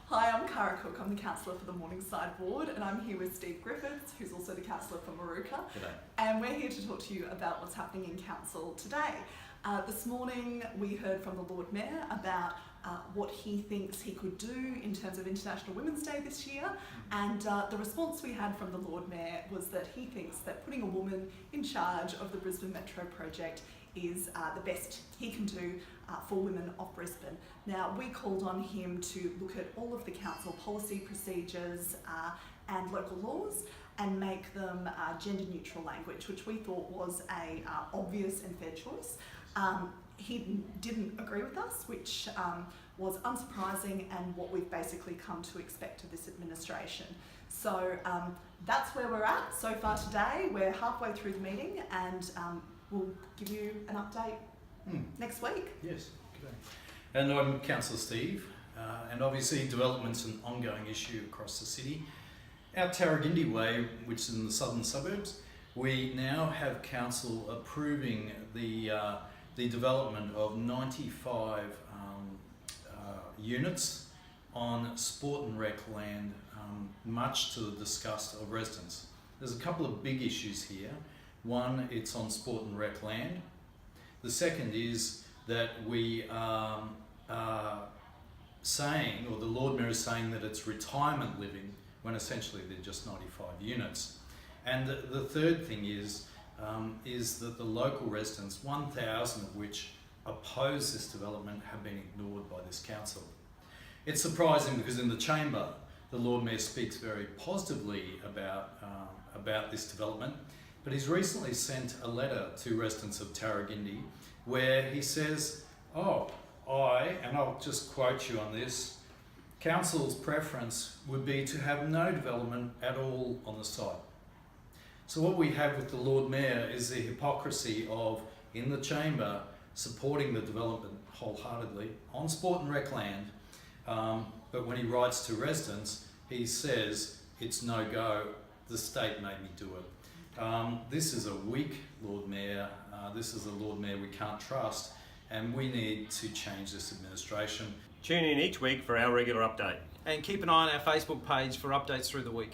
Hi, I'm Cara Cook. I'm the councillor for the Morningside Ward, and I'm here with Steve Griffiths, who's also the councillor for Moorooka. G'day. And we're here to talk to you about what's happening in council today. This morning we heard from the Lord Mayor about what he thinks he could do in terms of International Women's Day this year, and the response we had from the Lord Mayor was that he thinks that putting a woman in charge of the Brisbane Metro project is the best he can do for women of Brisbane. Now, we called on him to look at all of the council policy procedures and local laws and make them gender neutral language, which we thought was a obvious and fair choice. He didn't agree with us, which was unsurprising and what we've basically come to expect of this administration. So that's where we're at so far today. We're halfway through the meeting, and we'll give you an update next week. Yes, good day. And I'm Councillor Steve, and obviously development's an ongoing issue across the city. Our Tarragindi Way, which is in the southern suburbs, we now have council approving the development of 95 units on sport and rec land, much to the disgust of residents. There's a couple of big issues here. One, it's on sport and rec land. The second is that we are saying, or the Lord Mayor is saying, that it's retirement living when essentially they're just 95 units. And the third thing is that the local residents, 1,000 of which oppose this development, have been ignored by this council. It's surprising because in the chamber, the Lord Mayor speaks very positively about this development, but he's recently sent a letter to residents of Tarragindi where he says, and I'll just quote you on this, council's preference would be to have no development at all on the site. So what we have with the Lord Mayor is the hypocrisy of, in the chamber, supporting the development wholeheartedly on sport and rec land, but when he writes to residents, he says it's no go, the state made me do it. This is a weak Lord Mayor, this is a Lord Mayor we can't trust, and we need to change this administration. Tune in each week for our regular update. And keep an eye on our Facebook page for updates through the week.